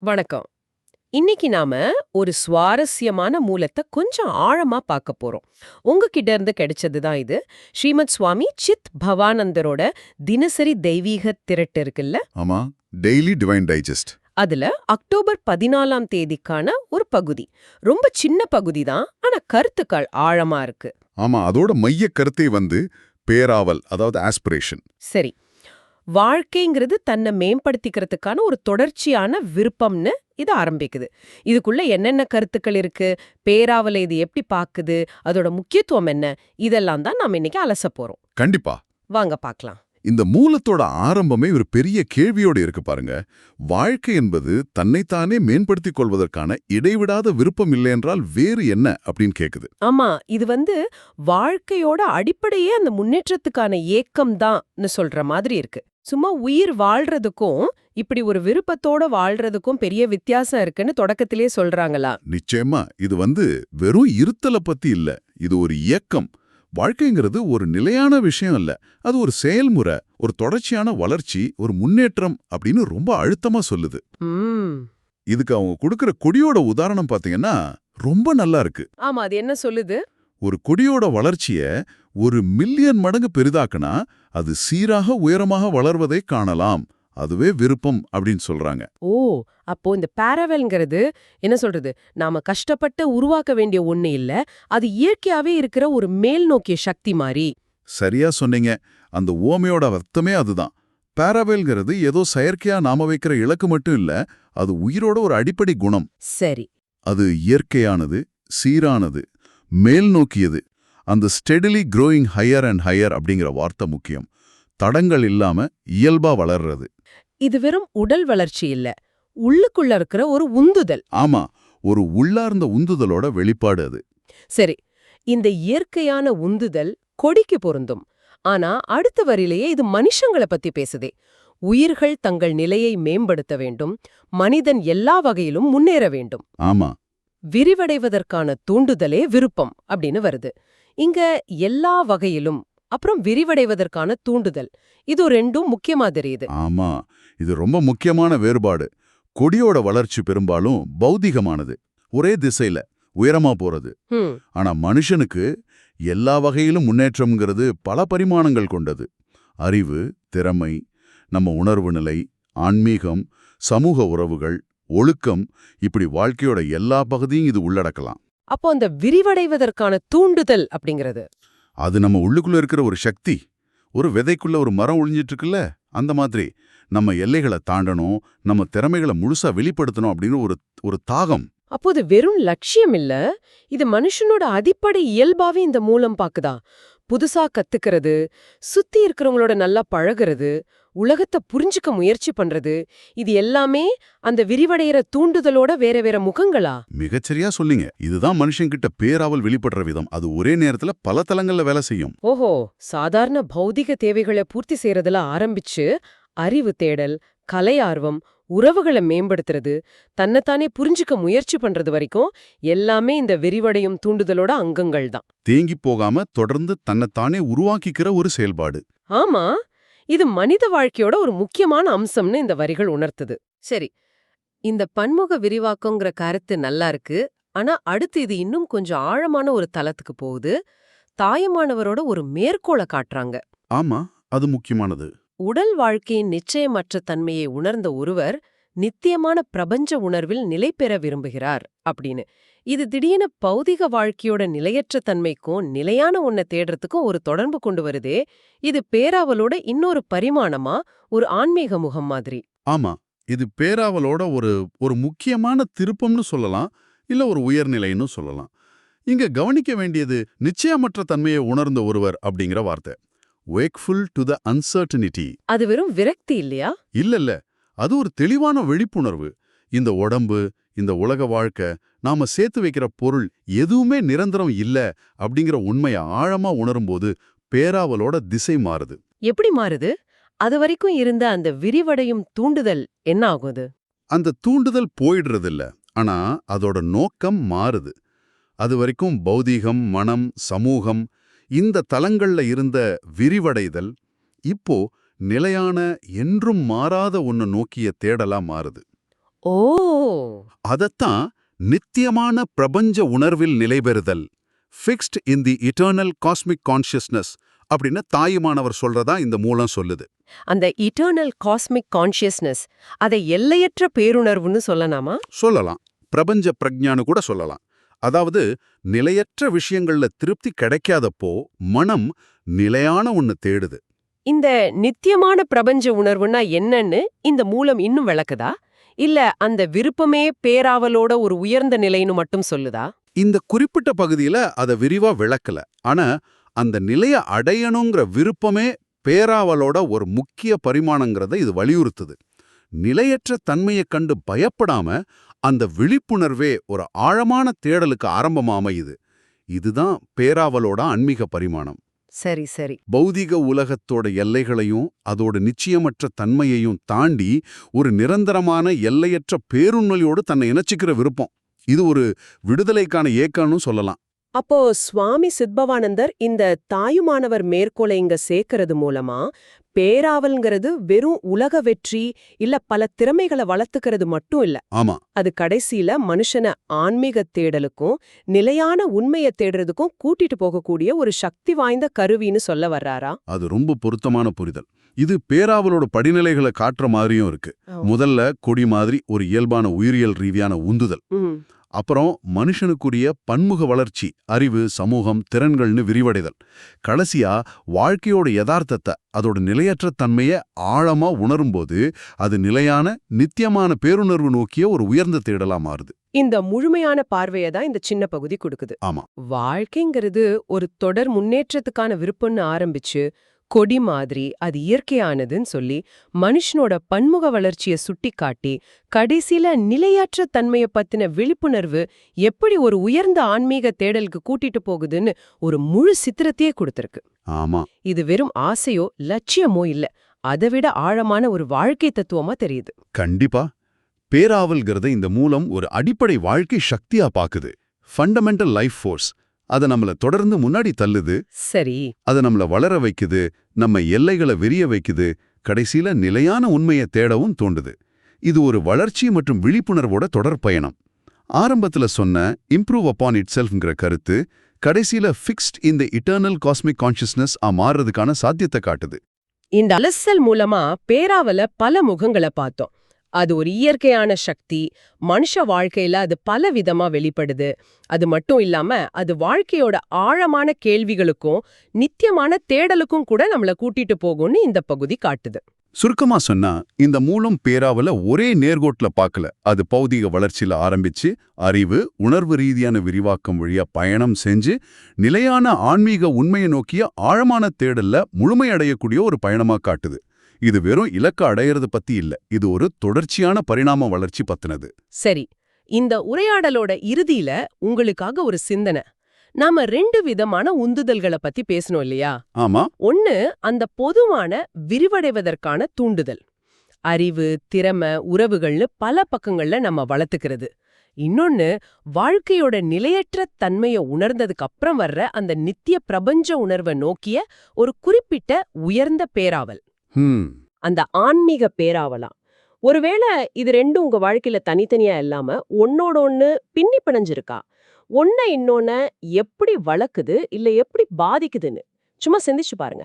வணக்கம். இன்னைக்கு நாம ஒரு சுவாரஸ்யமான மூலத்தை கொஞ்சம் ஆழமா பார்க்க போறோம். உங்ககிட்ட இருந்து கிடைச்சது தான் இது. ஸ்ரீமத் சுவாமி சித் பவானந்தரோட தினசரி தெய்வீக திரட்டு இருக்குல்ல, ஆமா, டெய்லி டிவைன் டைஜஸ்ட். அதுல அக்டோபர் 14ஆம் தேதிக்கான ஒரு பகுதி. ரொம்ப சின்ன பகுதி தான், ஆனா கருத்துக்கள் ஆழமா இருக்கு. ஆமா, அதோட மைய கருத்தை பேராவல், அதாவது ஆஸ்பிரேஷன். சரி, வாழ்க்கைங்கிறது தன்னை மேம்படுத்திக்கிறதுக்கான ஒரு தொடர்ச்சியான விருப்பம்னு இது ஆரம்பிக்குது. இதுக்குள்ள என்னென்ன கருத்துக்கள் இருக்கு, பேராவலை இது எப்படி பாக்குது, அதோட முக்கியத்துவம் என்ன, இதெல்லாம் தான் நாம இன்னைக்கு அலச போறோம். கண்டிப்பா. வாங்க பார்க்கலாம். இந்த மூலத்தோட ஆரம்பமே ஒரு பெரிய கேள்வியோட இருக்கு பாருங்க. வாழ்க்கை என்பது தன்னைத்தானே மேம்படுத்திக் கொள்வதற்கான இடைவிடாத விருப்பம் இல்லை என்றால் வேறு என்ன அப்படின்னு கேக்குது. ஆமா, இது வாழ்க்கையோட அடிப்படையே அந்த முன்னேற்றத்துக்கான ஏக்கம் தான்னு சொல்ற மாதிரி இருக்கு. சும்மா உயிர் வாழ்றதுக்கும் இப்படி ஒரு விருப்பத்தோட வாழ்றதுக்கும் பெரிய வித்தியாசம் இருக்குன்னு தொடக்கத்திலே சொல்றாங்களா? நிச்சயமா, இது வெறும் இருத்தலை பத்தி இல்ல, இது ஒரு இயக்கம். வாழ்க்கைங்கிறது ஒரு நிலையான விஷயம் இல்ல, அது ஒரு செயல்முறை, ஒரு தொடர்ச்சியான வளர்ச்சி, ஒரு முன்னேற்றம் அப்படின்னு ரொம்ப அழுத்தமா சொல்லுது. இதுக்கு அவங்க கொடுக்கிற கொடியோட உதாரணம் பாத்தீங்கன்னா ரொம்ப நல்லா இருக்கு. ஆமா, அது என்ன சொல்லுது? ஒரு கொடியோட வளர்ச்சிய 1,000,000 மடங்கு பெரிதாக்குனா அது சீராக உயரமாக வளர்வதை காணலாம். அதுவே விருப்பம் அப்படின்னு சொல்றாங்க. ஓ, அப்போ இந்த பாரவெல்ங்கிறது என்ன சொல்றது, நாம கஷ்டப்பட்டு உருவாக்க வேண்டிய ஒண்ணு இல்ல, அது இயற்கையாவே இருக்கிற ஒரு மேல் நோக்கிய சக்தி மாதிரி. சரியா சொன்னீங்க. அந்த ஓமையோட அர்த்தமே அதுதான். பாரவெல்ங்கிறது ஏதோ செயற்கையா நாம வைக்கிற இலக்கு மட்டும் இல்ல, அது உயிரோட ஒரு அடிப்படை குணம். சரி, அது இயற்கையானது, சீரானது, மேல் நோக்கியது. அந்த steadily growing higher and higher அப்படிங்கிற வார்த்தை முக்கியம். தடங்கள் இல்லாம இயல்பா வளர்றது. இது வெறும் உடல் வளர்ச்சி இல்ல, உள்ளுக்குள்ள இருக்கிற ஒரு உந்துதல். ஆமா, ஒரு உள்ளார்ந்த உந்துதலோட வெளிப்பாடு அது. சரி, இந்த இயற்கையான உந்துதல் கொடிக்கு பொருந்தும். ஆனா அடுத்த வரியிலேயே இது மனுஷங்கள பத்தி பேசுதே. உயிர்கள் தங்கள் நிலையை மேம்படுத்த வேண்டும், மனிதன் எல்லா வகையிலும் முன்னேற வேண்டும். ஆமா, விரிவடைவதற்கான தூண்டுதலே விருப்பம் அப்படின்னு வருது. இங்க எல்லா வகையிலும் அப்புறம் விரிவடைவதற்கான தூண்டுதல், இது ரெண்டும் முக்கியமா தெரியுது. ஆமா, இது ரொம்ப முக்கியமான வேறுபாடு. கொடியோட வளர்ச்சி பெரும்பாலும் பௌதிகமானது, ஒரே திசையில உயரமா போறது. ஆனா மனுஷனுக்கு எல்லா வகையிலும் முன்னேற்றம்ங்கிறது பல பரிமாணங்கள் கொண்டது. அறிவு, திறமை, நம்ம உணர்வு நிலை, ஆன்மீகம், சமூக உறவுகள், ஒழுக்கம், இப்படி வாழ்க்கையோட எல்லா பகுதியும் இது உள்ளடக்கலாம். அப்போ அந்த விரிவடைவதற்கான தூண்டுதல் அப்படிங்கிறது, அது நம்ம உள்ளுக்குள்ள இருக்கிற ஒரு சக்தி. ஒரு விதைக்குள்ள ஒரு மரம் ஒளிஞ்சிட்டு இருக்குல்ல, அந்த மாதிரி நம்ம எல்லைகளை தாண்டணும், நம்ம திறமைகளை முழுசா வெளிப்படுத்தணும் அப்படின்னு ஒரு தாகம். அப்போ இது வெறும் லட்சியம் இல்ல, இது மனுஷனோட அடிப்படை இயல்பாவே இந்த மூலம் பாக்குதா. புதுசா கத்துக்கிறது, சுத்தி இருக்கிறவங்களோட நல்லா பழகிறது, உலகத்தை புரிஞ்சுக்க முயற்சி பண்றது, இது எல்லாமே அந்த விரிவடைகிற தூண்டுதலோட வேற வேற முகங்களா? மிகச்சரியா சொல்லிங்க. இதுதான் மனுஷங்கிட்ட பேராவல் வெளிப்படுற விதம். அது ஒரே நேரத்துல பல தளங்கள்ல வேலை செய்யும். ஓஹோ, சாதாரண பௌதிக தேவைகளை பூர்த்தி செய்யறதுல ஆரம்பிச்சு அறிவு தேடல், கலை ஆர்வம், உறவுகளை மேம்படுத்துறது, தன்னைத்தானே புரிஞ்சுக்க முயற்சி பண்றது வரைக்கும் எல்லாமே இந்த விரிவடையும் தூண்டுதலோட அங்கங்கள் தான். தேங்கி போகாம தொடர்ந்து தன்னைத்தானே உருவாக்கிக்கிற ஒரு செயல்பாடு. ஆமா, இது மனித வாழ்க்கையோட ஒரு முக்கியமான அம்சம்னு இந்த வரிகள் உணர்த்துது. சரி, இந்த பன்முக விரிவாக்கங்கிற கருத்து நல்லா இருக்கு. ஆனா அடுத்து இது இன்னும் கொஞ்சம் ஆழமான ஒரு தளத்துக்கு போகுது. தாயமானவரோட ஒரு மேற்கோளை காட்டுறாங்க. ஆமா, அது முக்கியமானது. உடல் வாழ்க்கையின் நிச்சயமற்ற தன்மையை உணர்ந்த ஒருவர் நித்தியமான பிரபஞ்ச உணர்வில் நிலை பெற விரும்புகிறார் அப்படின்னு. இது திடீர்னு பௌதிக வாழ்க்கையோட நிலையற்ற தன்மைக்கும் நிலையான ஒன்ன தேடுறதுக்கும் ஒரு தொடர்பு கொண்டு வருதே. இது பேராவலோட இன்னொரு பரிமாணமா, ஒரு ஆன்மீக முகம் மாதிரி. ஆமா, இது பேராவலோட ஒரு முக்கியமான திருப்பம்னு சொல்லலாம், இல்ல ஒரு உயர்நிலைன்னு சொல்லலாம். இங்க கவனிக்க வேண்டியது நிச்சயமற்ற தன்மையை உணர்ந்த ஒருவர் அப்படிங்கிற வார்த்தை. wakeful to the uncertainty. அது வெறும் விரக்தி இல்லையா? இல்ல, அது ஒரு தெளிவான விழிப்புணர்வு. இந்த உடம்பு, இந்த உலக வாழ்க்கை, நாம சேர்த்து வைக்கிற பொருள் எதுவுமே நிரந்தரம் இல்ல அப்படிங்கிற உண்மையை ஆழமா உணரும்போது பேராவலோட திசை மாறுது. எப்படி மாறுது? அது வரைக்கும் இருந்த அந்த விரிவடையும் தூண்டுதல் என்ன ஆகுது? அந்த தூண்டுதல் போயிடுறதில்ல, ஆனா அதோட நோக்கம் மாறுது. அது வரைக்கும் பௌதீகம், மனம், சமூகம், இந்த தலங்கள்ல இருந்த விரிவடைதல் இப்போ நிலையான, என்றும் மாறாத ஒன்னு நோக்கிய தேடலா மாறுது. ஓ அதத்தான் நித்தியமான பிரபஞ்ச உணர்வில் நிலைபெறுதல், fixed in the eternal cosmic consciousness அப்படின்னு தாயுமானவர் சொல்றதா இந்த மூலம் சொல்லுது. அந்த இட்டர்னல் காஸ்மிக் கான்ஷியஸ்னஸ் அதை எல்லையற்ற பேருணர்வுன்னு சொல்லலாமா? சொல்லலாம். பிரபஞ்ச பிரஜ்ஞானு கூட சொல்லலாம். அதாவது நிலையற்ற விஷயங்கள்ல திருப்தி கிடைக்காதப்போ மனம் நிலையான ஒண்ணு தேடுது. இந்த நித்தியமான பிரபஞ்ச உணர்வுன்னா என்னன்னு இந்த மூலம் இன்னும் விளக்குதா? இல்ல அந்த விருப்பமே பேராவலோட ஒரு உயர்ந்த நிலைன்னு மட்டும் சொல்லுதா? இந்த குறிப்பிட்ட பகுதியில அதை விரிவா விளக்கல. ஆனா அந்த நிலைய அடையணுங்கிற விருப்பமே பேராவலோட ஒரு முக்கிய பரிமாணங்கிறத இது வலியுறுத்துது. நிலையற்ற தன்மையைக் கண்டு பயப்படாம அந்த விழிப்புணர்வே ஒரு ஆழமான தேடலுக்கு ஆரம்பமா அமையுது. இதுதான் பேராவலோட ஆன்மீக பரிமாணம். சரி சரி. பௌதிக உலகத்தோட எல்லைகளையும் அதோட நிச்சயமற்ற தன்மையையும் தாண்டி ஒரு நிரந்தரமான எல்லையற்ற பேருண்மையோடு தன்னை இணைச்சிக்கிற விருப்பம். இது ஒரு விடுதலைக்கான ஏக்கம்னு சொல்லலாம். அப்போ சுவாமி சித்பவானந்தர் இந்த தாயுமானவர் மேற்கோளை இங்க சேர்க்கறது மூலமா பேராவல்ங்கிறது வெறும் உலக வெற்றி இல்ல பல திறமைகளை வளர்த்துக்கிறது மட்டும் இல்ல. ஆமா, அது கடைசியில மனுஷன ஆன்மீக தேடலுக்கும் நிலையான உண்மையை தேடுறதுக்கும் கூட்டிட்டு போகக்கூடிய ஒரு சக்தி வாய்ந்த கருவின்னு சொல்ல வர்றாரா? அது ரொம்ப பொருத்தமான புரிதல். இது பேராவலோட படிநிலைகளை காட்டுற மாதிரியும் இருக்கு. முதல்ல கொடி மாதிரி ஒரு இயல்பான உயிரியல் ரீதியான உந்துதல். அப்புறம் மனுஷனுக்குரிய பன்முக வளர்ச்சி, அறிவு, சமூகம், திறன்கள்னு விரிவடைதல். கடைசியா வாழ்க்கையோட யதார்த்தத்தை, அதோட நிலையற்ற தன்மையை ஆழமா உணரும்போது அது நிலையான நித்தியமான பேருணர்வு நோக்கிய ஒரு உயர்ந்த தேடலா மாறுது. இந்த முழுமையான பார்வையை தான் இந்த சின்ன பகுதி கொடுக்குது. ஆமா, வாழ்க்கைங்கிறது ஒரு தொடர் முன்னேற்றத்துக்கான விருப்பம்னு ஆரம்பிச்சு கொடி மாதிரி அது இயற்கையானதுன்னு சொல்லி மனுஷனோட பன்முக வளர்ச்சியை சுட்டிக்காட்டி கடைசியில நிலையற்ற தன்மையை பத்தின விழிப்புணர்வு எப்படி ஒரு உயர்ந்த ஆன்மீக தேடலுக்கு கூட்டிட்டு போகுதுன்னு ஒரு முழு சித்திரத்தையே கொடுத்திருக்கு. ஆமா, இது வெறும் ஆசையோ லட்சியமோ இல்ல, அதை விட ஆழமான ஒரு வாழ்க்கை தத்துவமா தெரியுது. கண்டிப்பா. பேராவல்கிறத இந்த மூலம் ஒரு அடிப்படை வாழ்க்கை சக்தியா பாக்குது. Fundamental life force. அதை நம்மள தொடர்ந்து முன்னாடி தள்ளுது. சரி. அது நம்மள வளர வைக்குது, நம்ம எல்லைகளை விரிய வைக்குது, கடைசியில நிலையான உண்மையை தேடவும் தோண்டுது. இது ஒரு வளர்ச்சி மற்றும் விழிப்புணர்வோட தொடர் பயணம். ஆரம்பத்துல சொன்ன இம்ப்ரூவ் அப்பான் இட் செல்ஃப்ங்கிற கருத்து கடைசியில fixed in the eternal cosmic consciousness மாறுறதுக்கான சாத்தியத்தை காட்டுது. இந்த அலசல் மூலமா பேராவல பல முகங்களை பார்த்தோம். அது ஒரு இயற்கையான சக்தி, மனுஷ வாழ்க்கையில அது பல விதமா வெளிப்படுது. அது மட்டும் இல்லாம அது வாழ்க்கையோட ஆழமான கேள்விகளுக்கும் நித்தியமான தேடலுக்கும் கூட நம்மள கூட்டிட்டு போகும்னு இந்த பகுதி காட்டுது. சுருக்கமா சொன்னா இந்த மூலம் பேராவல ஒரே நேர்கோட்ல பார்க்கல. அது பௌதிக வளர்ச்சியில ஆரம்பிச்சு அறிவு, உணர்வு ரீதியான விரிவாக்கம் வழியா பயணம் செஞ்சு நிலையான ஆன்மீக உண்மையை நோக்கிய ஆழமான தேடல்ல முழுமையடையக்கூடிய ஒரு பயணமா காட்டுது. இது வெறும் இலக்க அடையிறது பத்தி இல்ல, இது ஒரு தொடர்ச்சியான பரிணாம வளர்ச்சி பத்தினது. சரி, இந்த உரையாடலோட இறுதியில உங்களுக்காக ஒரு சிந்தனை. நாம 2 விதமான உந்துதல்களை பத்தி பேசணும் இல்லையா? ஆமா, ஒன்னு அந்த பொதுவான விரிவடைவதற்கான தூண்டுதல், அறிவு, திறமை, உறவுகள்னு பல பக்கங்கள்ல நம்ம வளர்த்துக்கிறது. இன்னொன்னு வாழ்க்கையோட நிலையற்ற தன்மையை உணர்ந்ததுக்கு அப்புறம் வர்ற அந்த நித்திய பிரபஞ்ச உணர்வை நோக்கிய ஒரு குறிப்பிட்ட உயர்ந்த பேராவல், அந்த ஆன்மீக பேராவலாம். ஒருவேளை இது 2 உங்க வாழ்க்கையில தனித்தனியா இல்லாம ஒன்னோட ஒண்ணு பின்னி பிணைஞ்சிருக்கா? ஒன்ன இன்னொன்ன எப்படி வளர்க்குது இல்ல எப்படி பாதிக்குதுன்னு சும்மா சிந்திச்சு பாருங்க.